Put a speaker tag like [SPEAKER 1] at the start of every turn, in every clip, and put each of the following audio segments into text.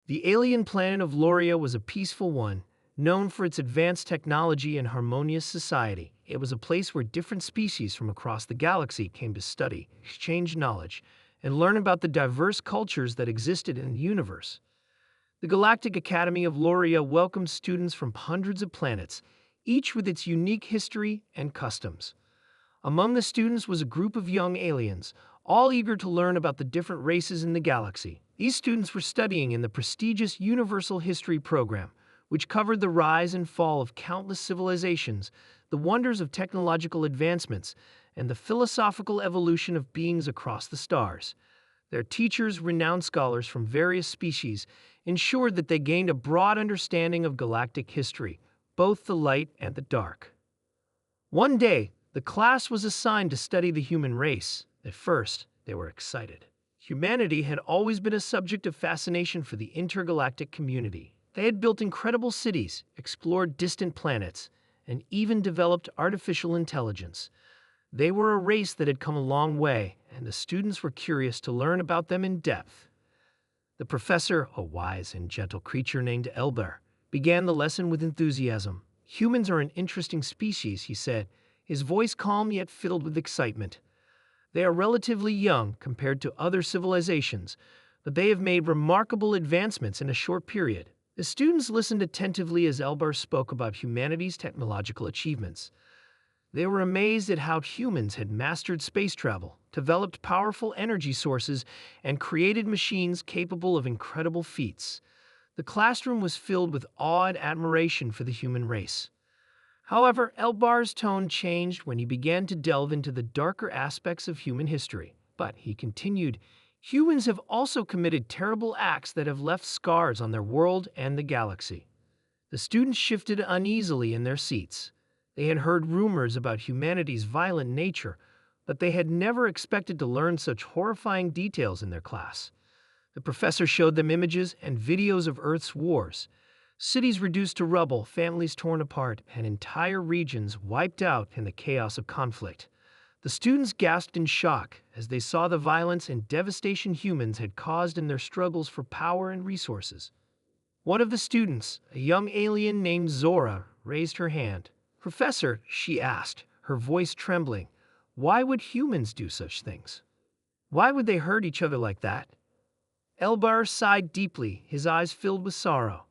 [SPEAKER 1] The alien planet of Loria was a peaceful one, known for its advanced technology and harmonious society. It was a place where different species from across the galaxy came to study, exchange knowledge, and learn about the diverse cultures that existed in the universe. The Galactic Academy of Loria welcomed students from hundreds of planets, each with its unique history and customs. Among the students was a group of young aliens, all eager to learn about the different races in the galaxy. These students were studying in the prestigious Universal History program, which covered the rise and fall of countless civilizations, the wonders of technological advancements, and the philosophical evolution of beings across the stars. Their teachers, renowned scholars from various species, ensured that they gained a broad understanding of galactic history, both the light and the dark. One day, the class was assigned to study the human race. At first, they were excited. Humanity had always been a subject of fascination for the intergalactic community. They had built incredible cities, explored distant planets, and even developed artificial intelligence. They were a race that had come a long way, and the students were curious to learn about them in depth. The professor, a wise and gentle creature named Elbar, began the lesson with enthusiasm. "Humans are an interesting species," he said, his voice calm yet filled with excitement. "They are relatively young compared to other civilizations, but they have made remarkable advancements in a short period." The students listened attentively as Elbar spoke about humanity's technological achievements. They were amazed at how humans had mastered space travel, developed powerful energy sources, and created machines capable of incredible feats. The classroom was filled with awe and admiration for the human race. However, Elbar's tone changed when he began to delve into the darker aspects of human history. But, he continued, "Humans have also committed terrible acts that have left scars on their world and the galaxy." The students shifted uneasily in their seats. They had heard rumors about humanity's violent nature, but they had never expected to learn such horrifying details in their class. The professor showed them images and videos of Earth's wars. Cities reduced to rubble, families torn apart, and entire regions wiped out in the chaos of conflict. The students gasped in shock as they saw the violence and devastation humans had caused in their struggles for power and resources. One of the students, a young alien named Zora, raised her hand. "Professor," she asked, her voice trembling, "why would humans do such things? Why would they hurt each other like that?" Elbar sighed deeply, his eyes filled with sorrow.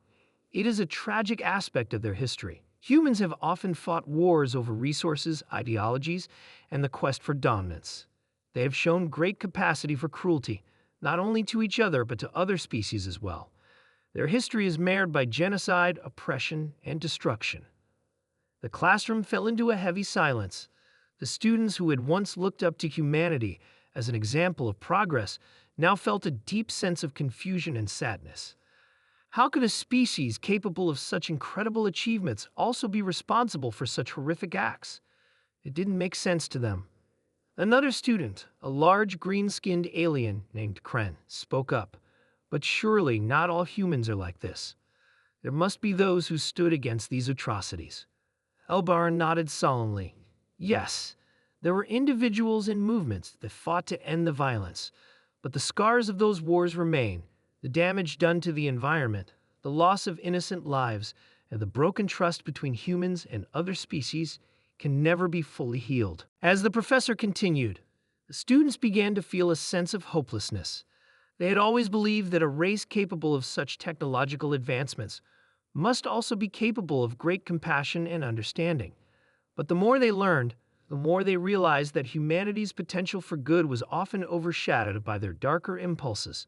[SPEAKER 1] "It is a tragic aspect of their history. Humans have often fought wars over resources, ideologies, and the quest for dominance. They have shown great capacity for cruelty, not only to each other but to other species as well. Their history is marred by genocide, oppression, and destruction." The classroom fell into a heavy silence. The students who had once looked up to humanity as an example of progress now felt a deep sense of confusion and sadness. How could a species capable of such incredible achievements also be responsible for such horrific acts? It didn't make sense to them. Another student, a large green-skinned alien named Kren, spoke up. "But surely not all humans are like this. There must be those who stood against these atrocities." Elbar nodded solemnly. "Yes, there were individuals and movements that fought to end the violence, but the scars of those wars remain. The damage done to the environment, the loss of innocent lives, and the broken trust between humans and other species can never be fully healed." As the professor continued, the students began to feel a sense of hopelessness. They had always believed that a race capable of such technological advancements must also be capable of great compassion and understanding. But the more they learned, the more they realized that humanity's potential for good was often overshadowed by their darker impulses.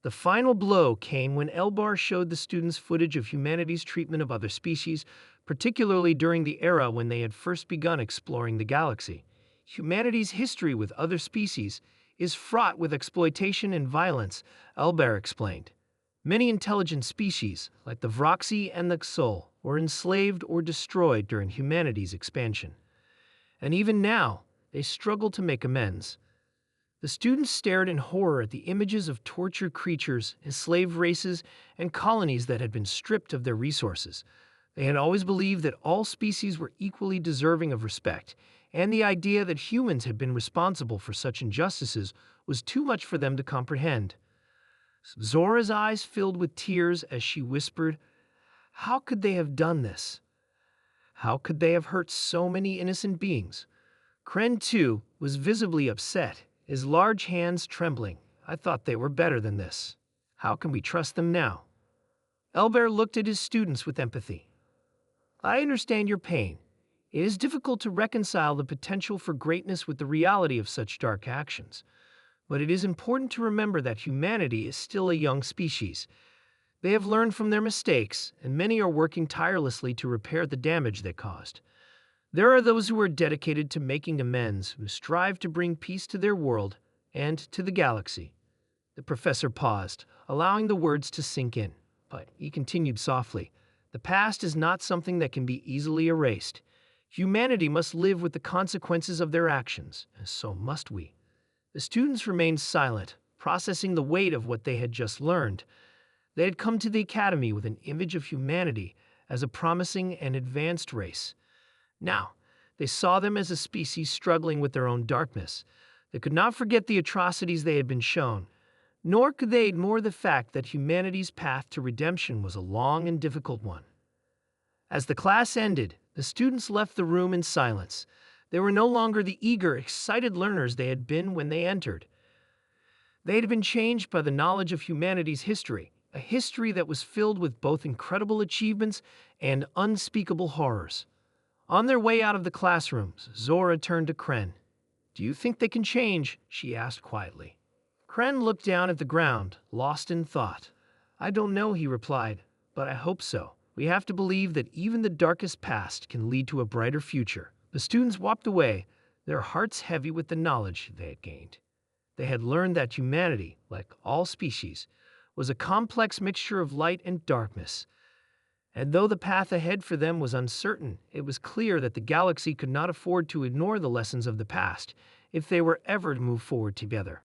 [SPEAKER 1] The final blow came when Elbar showed the students footage of humanity's treatment of other species, particularly during the era when they had first begun exploring the galaxy. Humanity's history with other species is fraught with exploitation and violence, Elbar explained. Many intelligent species, like the Vroxy and the Xol, were enslaved or destroyed during humanity's expansion. And even now, they struggle to make amends. The students stared in horror at the images of tortured creatures, enslaved races, and colonies that had been stripped of their resources. They had always believed that all species were equally deserving of respect, and the idea that humans had been responsible for such injustices was too much for them to comprehend. Zora's eyes filled with tears as she whispered, "How could they have done this? How could they have hurt so many innocent beings?" Kren, too, was visibly upset, his large hands trembling. "I thought they were better than this. How can we trust them now?" Elber looked at his students with empathy. "I understand your pain. It is difficult to reconcile the potential for greatness with the reality of such dark actions. But it is important to remember that humanity is still a young species. They have learned from their mistakes, and many are working tirelessly to repair the damage they caused. There are those who are dedicated to making amends, who strive to bring peace to their world and to the galaxy." The professor paused, allowing the words to sink in, but he continued softly, "The past is not something that can be easily erased. Humanity must live with the consequences of their actions, and so must we." The students remained silent, processing the weight of what they had just learned. They had come to the academy with an image of humanity as a promising and advanced race. Now, they saw them as a species struggling with their own darkness. They could not forget the atrocities they had been shown, nor could they ignore the fact that humanity's path to redemption was a long and difficult one. As the class ended, the students left the room in silence. They were no longer the eager, excited learners they had been when they entered. They had been changed by the knowledge of humanity's history, a history that was filled with both incredible achievements and unspeakable horrors. On their way out of the classrooms, Zora turned to Kren. "Do you think they can change?" she asked quietly. Kren looked down at the ground, lost in thought. "I don't know," he replied, "but I hope so. We have to believe that even the darkest past can lead to a brighter future." The students walked away, their hearts heavy with the knowledge they had gained. They had learned that humanity, like all species, was a complex mixture of light and darkness. And though the path ahead for them was uncertain, it was clear that the galaxy could not afford to ignore the lessons of the past if they were ever to move forward together.